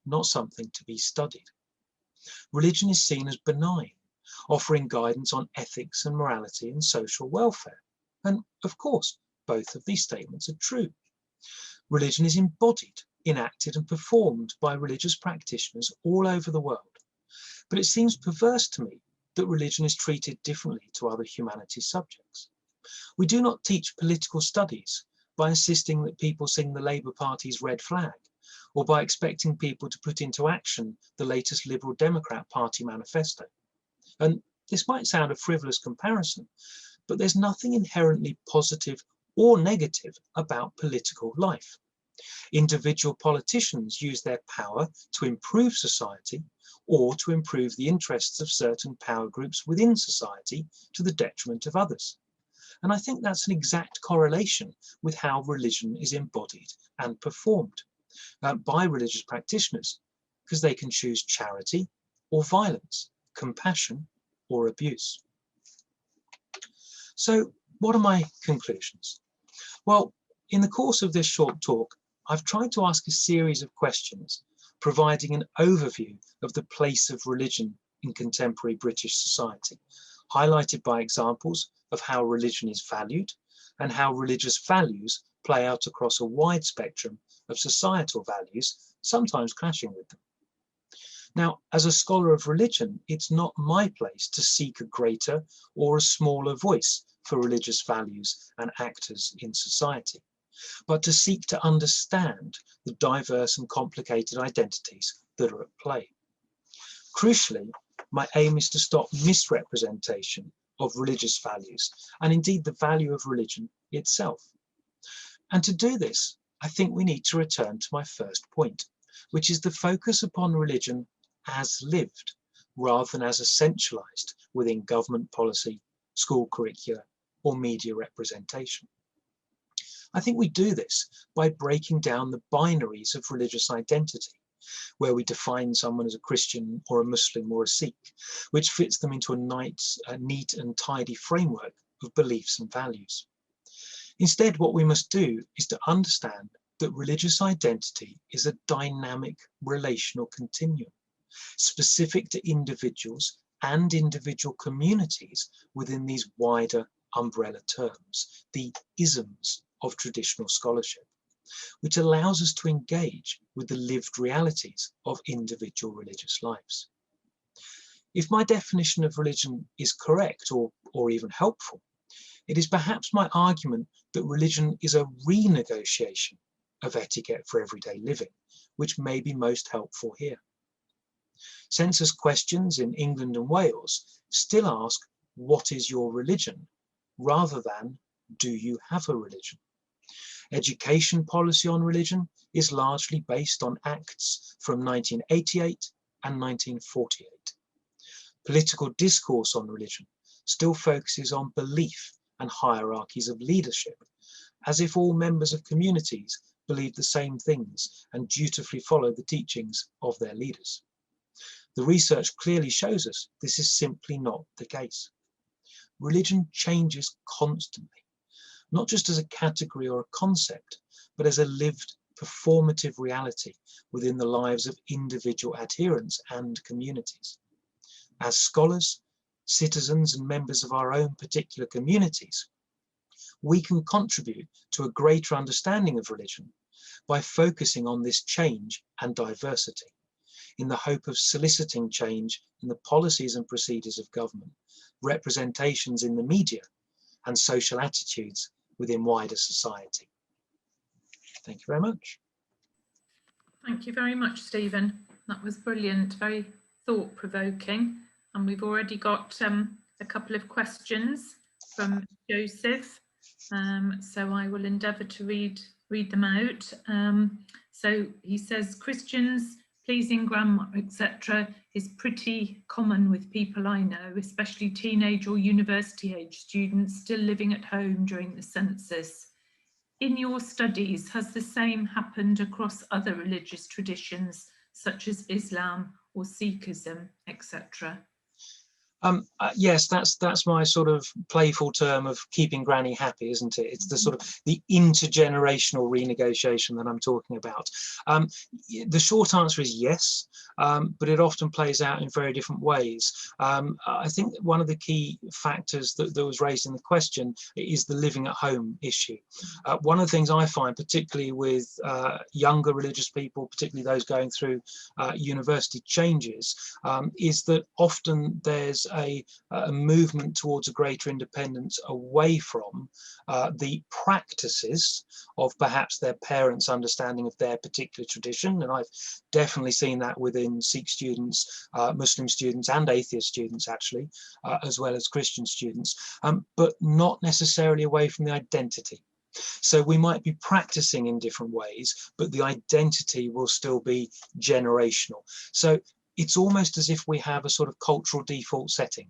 not something to be studied. Religion is seen as benign, offering guidance on ethics and morality and social welfare. And of course, both of these statements are true. Religion is embodied, enacted and performed by religious practitioners all over the world. But it seems perverse to me that religion is treated differently to other humanities subjects. We do not teach political studies by insisting that people sing the Labour Party's red flag, or by expecting people to put into action the latest Liberal Democrat Party manifesto. And this might sound a frivolous comparison, but there's nothing inherently positive or negative about political life. Individual politicians use their power to improve society or to improve the interests of certain power groups within society to the detriment of others. And I think that's an exact correlation with how religion is embodied and performed by religious practitioners, because they can choose charity or violence, compassion or abuse. So what are my conclusions? Well, in the course of this short talk, I've tried to ask a series of questions, providing an overview of the place of religion in contemporary British society, highlighted by examples of how religion is valued and how religious values play out across a wide spectrum of societal values, sometimes clashing with them. Now, as a scholar of religion, it's not my place to seek a greater or a smaller voice for religious values and actors in society, but to seek to understand the diverse and complicated identities that are at play. Crucially, my aim is to stop misrepresentation of religious values and indeed the value of religion itself. And to do this, I think we need to return to my first point, which is the focus upon religion as lived, rather than as essentialized within government policy, school curricula, or media representation. I think we do this by breaking down the binaries of religious identity, where we define someone as a Christian or a Muslim or a Sikh, which fits them into a neat and tidy framework of beliefs and values. Instead, what we must do is to understand that religious identity is a dynamic relational continuum, specific to individuals and individual communities within these wider umbrella terms, the isms of traditional scholarship, which allows us to engage with the lived realities of individual religious lives. If my definition of religion is correct or even helpful, it is perhaps my argument that religion is a renegotiation of etiquette for everyday living, which may be most helpful here. Census questions in England and Wales still ask, "What is your religion?" rather than, "Do you have a religion?" Education policy on religion is largely based on acts from 1988 and 1948. Political discourse on religion still focuses on belief and hierarchies of leadership, as if all members of communities believe the same things and dutifully follow the teachings of their leaders. The research clearly shows us this is simply not the case. Religion changes constantly, not just as a category or a concept, but as a lived performative reality within the lives of individual adherents and communities. As scholars, citizens, and members of our own particular communities, we can contribute to a greater understanding of religion by focusing on this change and diversity, in the hope of soliciting change in the policies and procedures of government, representations in the media, and social attitudes within wider society. Thank you very much.
Thank you very much, Stephen. That was brilliant, very thought-provoking. And we've already got a couple of questions from Joseph. So I will endeavour to read them out. So he says, Christians pleasing grandma, etc., is pretty common with people I know, especially teenage or university age students still living at home during the census. In your studies, has the same happened across other religious traditions, such as Islam or Sikhism, etc.?
Yes, that's my sort of playful term of keeping granny happy, isn't it? It's the sort of the intergenerational renegotiation that I'm talking about. The short answer is yes, but it often plays out in very different ways. I think one of the key factors that was raised in the question is the living at home issue. One of the things I find, particularly with younger religious people, particularly those going through university changes, is that often there's a movement towards a greater independence away from the practices of perhaps their parents' understanding of their particular tradition. And I've definitely seen that within Sikh students, Muslim students and atheist students actually, as well as Christian students, but not necessarily away from the identity. So we might be practicing in different ways, but the identity will still be generational. So it's almost as if we have a sort of cultural default setting.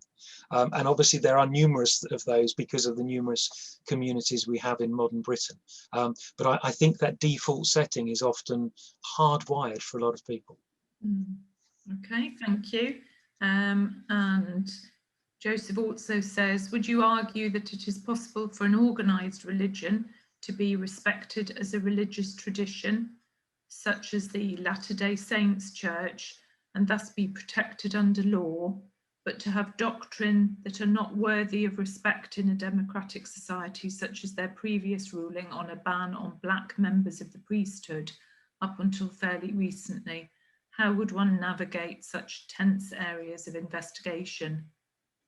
And obviously there are numerous of those because of the numerous communities we have in modern Britain. But I think that default setting is often hardwired for a lot of people.
Okay, thank you. And Joseph also says, would you argue that it is possible for an organised religion to be respected as a religious tradition, such as the Latter-day Saints Church, and thus be protected under law, but to have doctrine that are not worthy of respect in a democratic society, such as their previous ruling on a ban on black members of the priesthood up until fairly recently? How would one navigate such tense areas of investigation?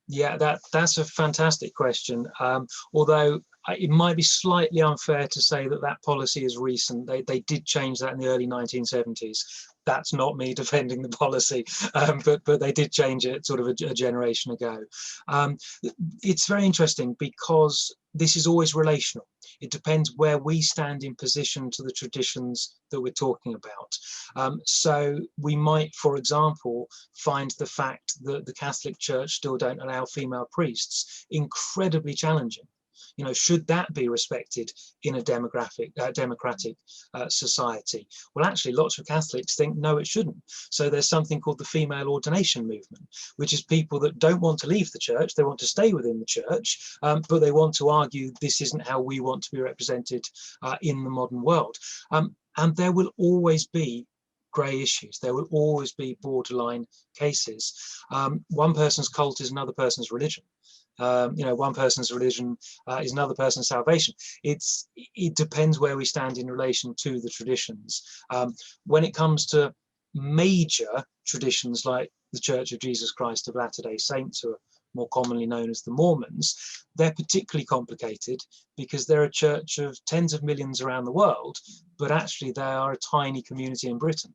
Yeah, that's a fantastic question. Although it might be slightly unfair to say that that policy is recent. They did change that in the early 1970s. That's not me defending the policy, but they did change it sort of a generation ago. It's very interesting because this is always relational. It depends where we stand in position to the traditions that we're talking about. So we might, for example, find the fact that the Catholic Church still don't allow female priests incredibly challenging. You know, should that be respected in a democratic society? Well, actually, lots of Catholics think no, it shouldn't. So there's something called the female ordination movement, which is people that don't want to leave the church, they want to stay within the church, but they want to argue this isn't how we want to be represented in the modern world. And there will always be grey issues. There will always be borderline cases. One person's cult is another person's religion. You know, one person's religion is another person's salvation. It depends where we stand in relation to the traditions. When it comes to major traditions like the Church of Jesus Christ of Latter-day Saints, who are more commonly known as the Mormons, they're particularly complicated because they're a church of tens of millions around the world, but actually they are a tiny community in Britain.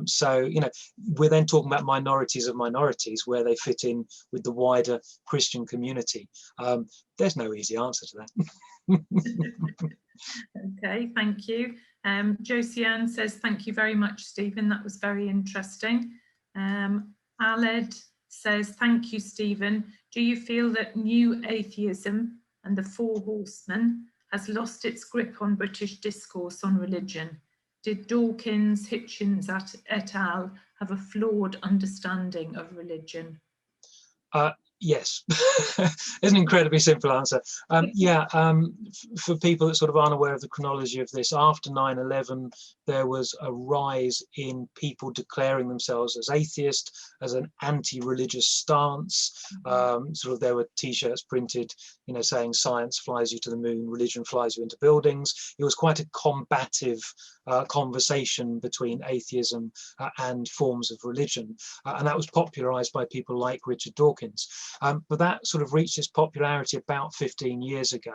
So, you know, we're then talking about minorities of minorities, where they fit in with the wider Christian community. There's no easy answer to that.
Okay, thank you. Josie Ann says, thank you very much, Stephen. That was very interesting. Aled says, thank you, Stephen. Do you feel that new atheism and the Four Horsemen has lost its grip on British discourse on religion? Did Dawkins, Hitchens et al. Have a flawed understanding of religion?
Yes, it's an incredibly simple answer. For people that sort of aren't aware of the chronology of this, after 9/11, there was a rise in people declaring themselves as atheist, as an anti-religious stance. Sort of there were T-shirts printed, you know, saying science flies you to the moon, religion flies you into buildings. It was quite a combative conversation between atheism and forms of religion, and that was popularized by people like Richard Dawkins. But that sort of reached its popularity about 15 years ago.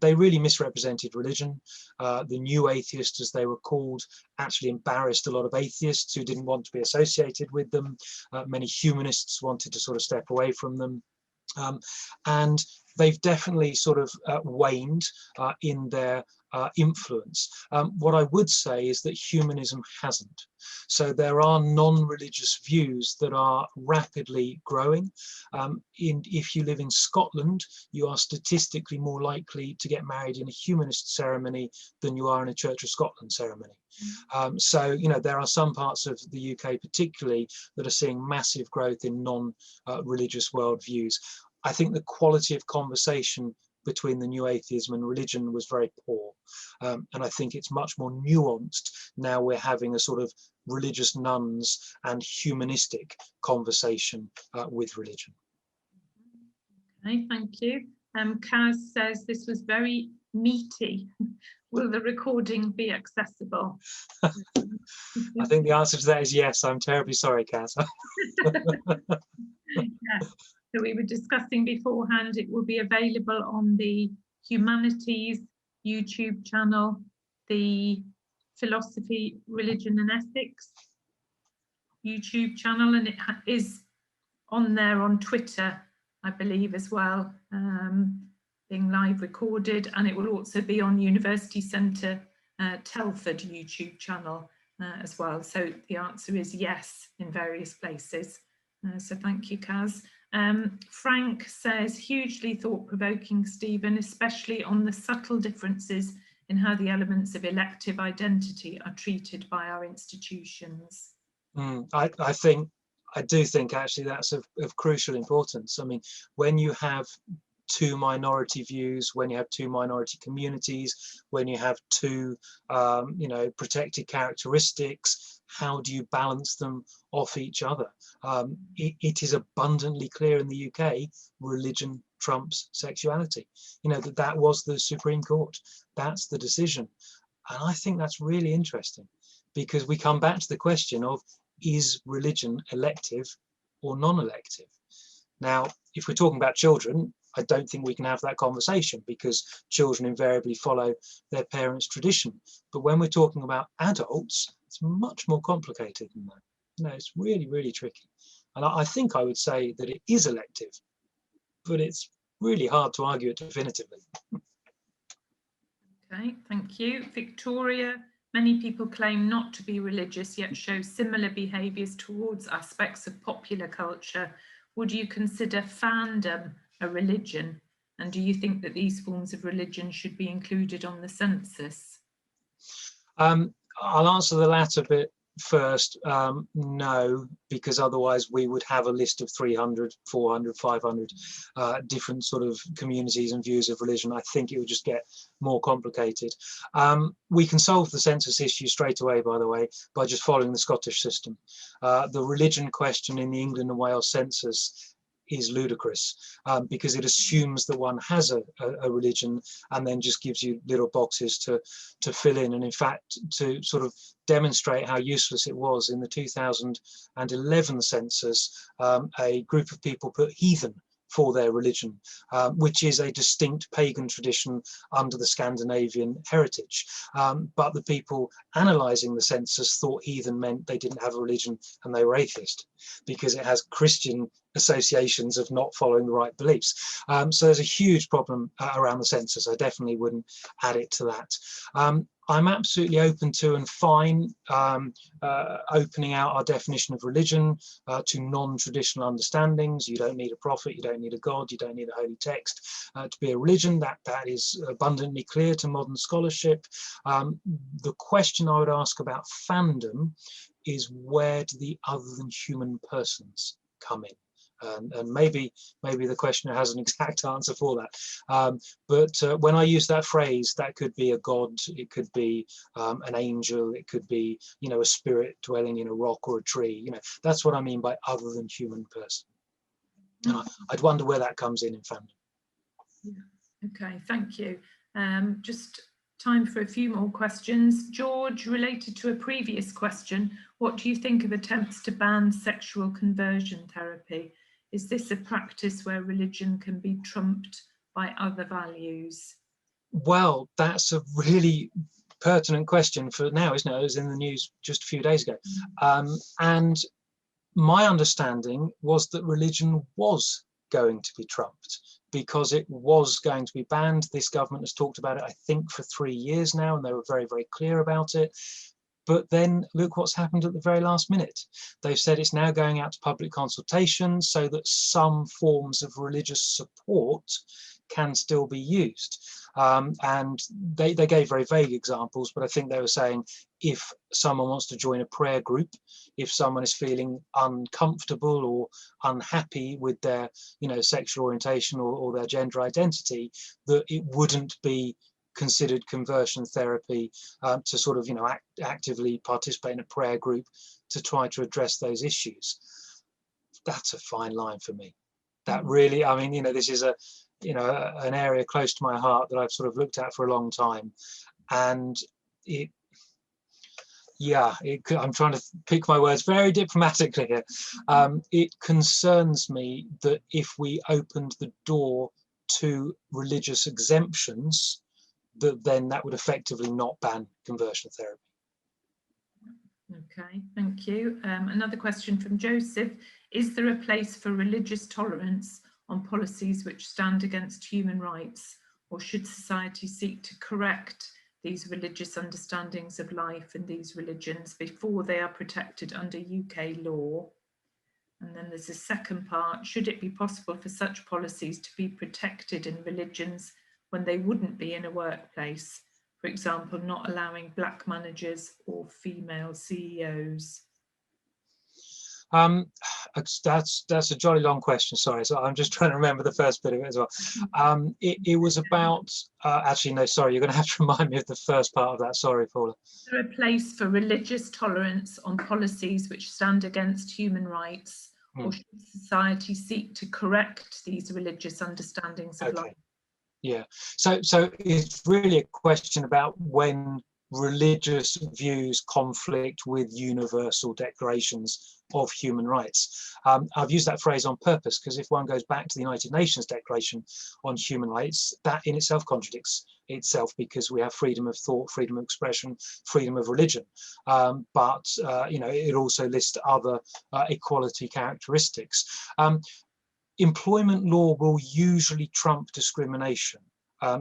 They really misrepresented religion. The new atheists, as they were called, actually embarrassed a lot of atheists who didn't want to be associated with them. Many humanists wanted to sort of step away from them. And they've definitely sort of waned in their influence. What I would say is that humanism hasn't. So there are non-religious views that are rapidly growing. If you live in Scotland, you are statistically more likely to get married in a humanist ceremony than you are in a Church of Scotland ceremony. So, you know, there are some parts of the UK particularly that are seeing massive growth in non-religious worldviews. I think the quality of conversation between the new atheism and religion was very poor. And I think it's much more nuanced now. We're having a sort of religious nuns and humanistic conversation with religion.
Okay, thank you. Kaz says this was very meaty. Will the recording be accessible?
I think the answer to that is yes. I'm terribly sorry, Kaz.
Yes. So we were discussing beforehand, it will be available on the Humanities YouTube channel, the Philosophy, Religion and Ethics YouTube channel, and it is on there on Twitter, I believe, as well, being live recorded, and it will also be on University Centre Telford YouTube channel as well. So the answer is yes in various places. So thank you, Kaz. Frank says, hugely thought-provoking, Stephen, especially on the subtle differences in how the elements of elective identity are treated by our institutions.
I do think actually that's of crucial importance. I mean, when you have two minority views, when you have two minority communities, when you have two, you know, protected characteristics, how do you balance them off each other? It is abundantly clear in the UK, religion trumps sexuality. You know, that was the Supreme Court. That's the decision. And I think that's really interesting, because we come back to the question of, is religion elective or non-elective? Now, if we're talking about children, I don't think we can have that conversation, because children invariably follow their parents' tradition. But when we're talking about adults, it's much more complicated than that. You know, it's really, really tricky. And I think I would say that it is elective, but it's really hard to argue it definitively.
Okay, thank you. Victoria, many people claim not to be religious, yet show similar behaviours towards aspects of popular culture. Would you consider fandom a religion? And do you think that these forms of religion should be included on the census?
I'll answer the latter bit first. No, because otherwise we would have a list of 300, 400, 500 different sort of communities and views of religion. I think it would just get more complicated. We can solve the census issue straight away, by the way, by just following the Scottish system. The religion question in the England and Wales census is ludicrous, because it assumes that one has a religion and then just gives you little boxes to fill in. And in fact, to sort of demonstrate how useless it was, in the 2011 census, a group of people put heathen for their religion, which is a distinct pagan tradition under the Scandinavian heritage. But the people analysing the census thought heathen meant they didn't have a religion and they were atheist, because it has Christian associations of not following the right beliefs. So there's a huge problem around the census. I definitely wouldn't add it to that. I'm absolutely open to and fine opening out our definition of religion to non-traditional understandings. You don't need a prophet, you don't need a god, you don't need a holy text to be a religion. That is abundantly clear to modern scholarship. The question I would ask about fandom is, where do the other than human persons come in? And maybe the questioner has an exact answer for that. But when I use that phrase, that could be a god, it could be an angel, it could be, you know, a spirit dwelling in a rock or a tree. You know, that's what I mean by other than human person. And I'd wonder where that comes in fandom.
Yeah. Okay, thank you. Just time for a few more questions. George, related to a previous question, what do you think of attempts to ban sexual conversion therapy? Is this a practice where religion can be trumped by other values?
Well, that's a really pertinent question for now, isn't it? It was in the news just a few days ago. And my understanding was that religion was going to be trumped, because it was going to be banned. This government has talked about it, I think, for 3 years now, and they were very, very clear about it. But then look what's happened at the very last minute. They've said it's now going out to public consultation so that some forms of religious support can still be used. And they gave very vague examples, but I think they were saying, if someone wants to join a prayer group, if someone is feeling uncomfortable or unhappy with their, you know, sexual orientation or their gender identity, that it wouldn't be considered conversion therapy to sort of, you know, actively participate in a prayer group to try to address those issues. That's a fine line for me. That really, I mean, you know, this is a, you know, an area close to my heart that I've sort of looked at for a long time, and it, yeah, I'm trying to pick my words very diplomatically here. It concerns me that if we opened the door to religious exemptions, then that would effectively not ban conversion therapy.
Okay, thank you. Another question from Joseph. Is there a place for religious tolerance on policies which stand against human rights, or should society seek to correct these religious understandings of life and these religions before they are protected under UK law? And then there's a second part. Should it be possible for such policies to be protected in religions when they wouldn't be in a workplace? For example, not allowing black managers or female CEOs.
That's a jolly long question, sorry, so I'm just trying to remember the first bit of it as well. It was about, actually no, sorry, you're going to have to remind me of the first part of that, sorry, Paula.
Is there a place for religious tolerance on policies which stand against human rights, or should society seek to correct these religious understandings of life?
Yeah, so it's really a question about when religious views conflict with universal declarations of human rights. I've used that phrase on purpose because if one goes back to the United Nations Declaration on Human Rights, that in itself contradicts itself, because we have freedom of thought, freedom of expression, freedom of religion. But you know, it also lists other equality characteristics. Employment law will usually trump discrimination.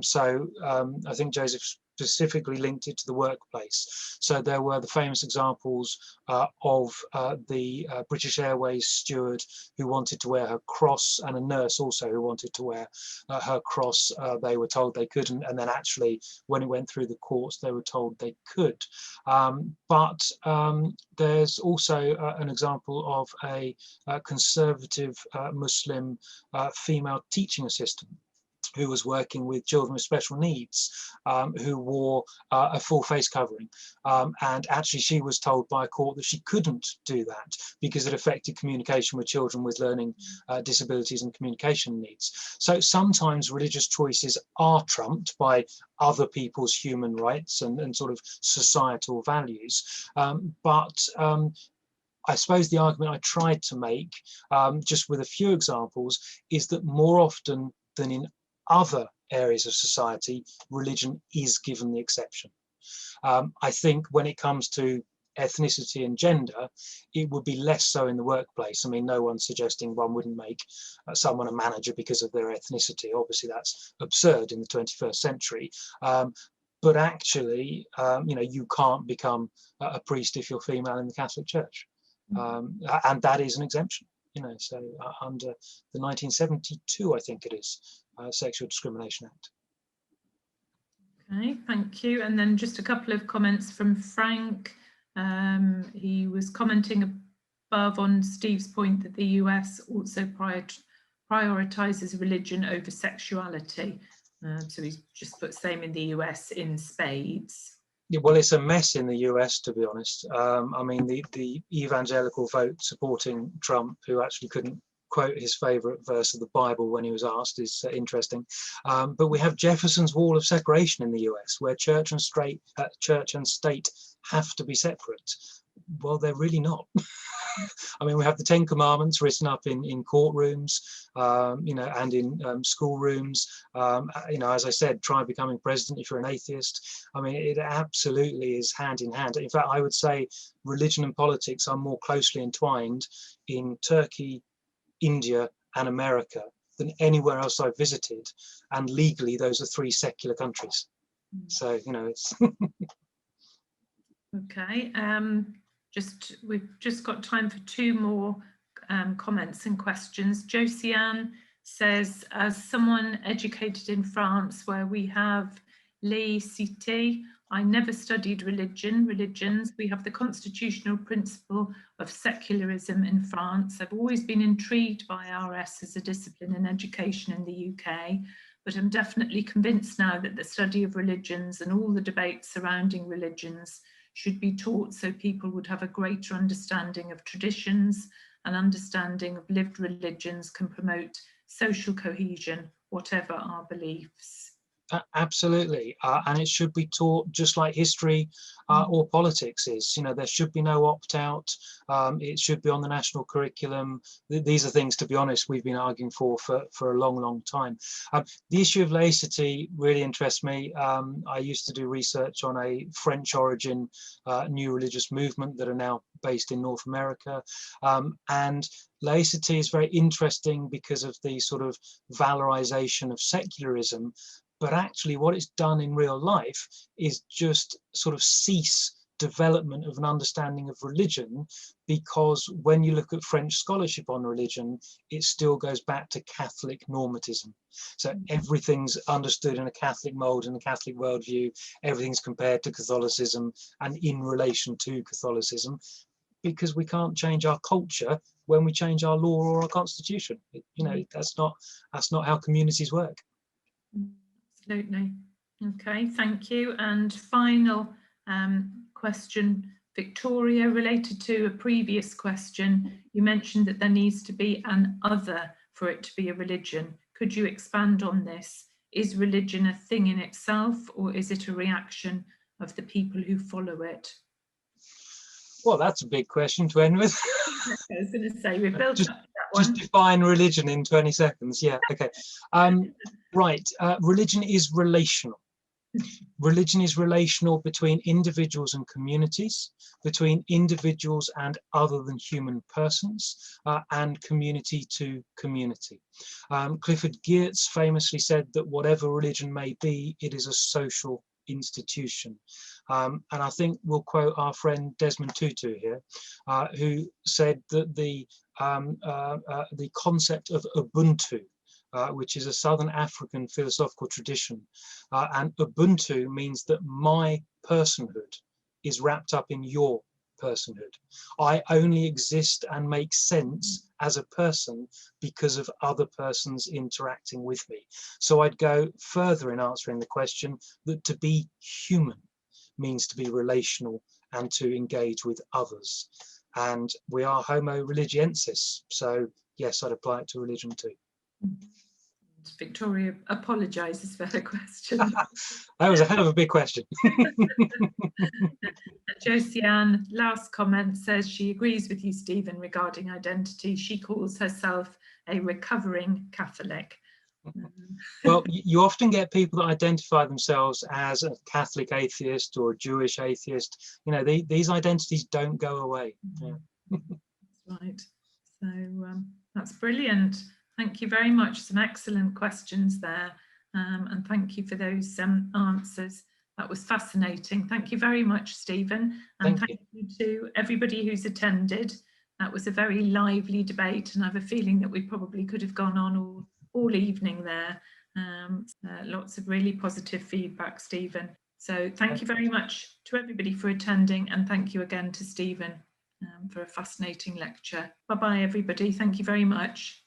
So I think Joseph specifically linked it to the workplace. So there were the famous examples of the British Airways steward who wanted to wear her cross, and a nurse also who wanted to wear her cross. They were told they couldn't, and then actually when it went through the courts they were told they could. But there's also an example of a conservative Muslim female teaching assistant who was working with children with special needs, who wore a full face covering. And actually she was told by a court that she couldn't do that because it affected communication with children with learning disabilities and communication needs. So sometimes religious choices are trumped by other people's human rights and sort of societal values. But I suppose the argument I tried to make, just with a few examples, is that more often than in other areas of society, religion is given the exception. I think when it comes to ethnicity and gender, it would be less so in the workplace. I mean, no one's suggesting one wouldn't make someone a manager because of their ethnicity. Obviously, that's absurd in the 21st century. But actually, you can't become a priest if you're female in the Catholic Church. And that is an exemption, so under the 1972, I think it is, Sexual Discrimination Act.
Okay, thank you. And then just a couple of comments from Frank. He was commenting above on Steve's point that the US also prioritizes religion over sexuality. So he's just put same in the US in spades.
Yeah, well, it's a mess in the US, to be honest. I mean, the evangelical vote supporting Trump, who actually couldn't quote his favorite verse of the Bible when he was asked, is interesting. But we have Jefferson's wall of separation in the US, where church and state have to be separate. Well, they're really not. I mean, we have the 10 Commandments written up in courtrooms, and in schoolrooms. As I said, try becoming president if you're an atheist. I mean, it absolutely is hand in hand. In fact, I would say religion and politics are more closely entwined in Turkey, India, and America than anywhere else I've visited. And legally, those are 3 secular countries. So, it's...
Okay. We've just got time for 2 more comments and questions. Josiane says, as someone educated in France, where we have laïcité, I never studied religions. We have the constitutional principle of secularism in France. I've always been intrigued by RS as a discipline in education in the UK, but I'm definitely convinced now that the study of religions and all the debates surrounding religions should be taught so people would have a greater understanding of traditions, and understanding of lived religions can promote social cohesion, whatever our beliefs.
Absolutely, and it should be taught just like history or politics is. There should be no opt-out. It should be on the national curriculum. These are things, to be honest, we've been arguing for a long, long time. The issue of laicity really interests me. I used to do research on a French origin new religious movement that are now based in North America, and laicity is very interesting because of the sort of valorization of secularism. But actually what it's done in real life is just sort of cease development of an understanding of religion, because when you look at French scholarship on religion, it still goes back to Catholic normatism. So everything's understood in a Catholic mold, in a Catholic worldview, everything's compared to Catholicism and in relation to Catholicism, because we can't change our culture when we change our law or our constitution. That's not how communities work.
Absolutely. Okay, thank you. And final question, Victoria, related to a previous question. You mentioned that there needs to be an other for it to be a religion. Could you expand on this? Is religion a thing in itself, or is it a reaction of the people who follow it?
Well, that's a big question to end with.
I was going to say, we built up that one.
Just define religion in 20 seconds. Yeah, okay. Right, religion is relational. Religion is relational between individuals and communities, between individuals and other than human persons, and community to community. Clifford Geertz famously said that whatever religion may be, it is a social institution. And I think we'll quote our friend Desmond Tutu here, who said that the concept of Ubuntu, which is a Southern African philosophical tradition, and Ubuntu means that my personhood is wrapped up in your personhood. I only exist and make sense as a person because of other persons interacting with me. So I'd go further in answering the question that to be human means to be relational and to engage with others. And we are homo religiensis. So yes, I'd apply it to religion too.
Victoria apologises for her question.
That was a hell of a big question.
Josiane, last comment, says she agrees with you, Stephen, regarding identity. She calls herself a recovering Catholic.
Well, you often get people that identify themselves as a Catholic atheist or a Jewish atheist. You know, these identities don't go away. Yeah.
That's right. So that's brilliant. Thank you very much. Some excellent questions there. And thank you for those answers. That was fascinating. Thank you very much, Stephen. And thank you to everybody who's attended. That was a very lively debate, and I have a feeling that we probably could have gone on all evening there. Lots of really positive feedback, Stephen. So thank you very much to everybody for attending, and thank you again to Stephen for a fascinating lecture. Bye-bye, everybody. Thank you very much.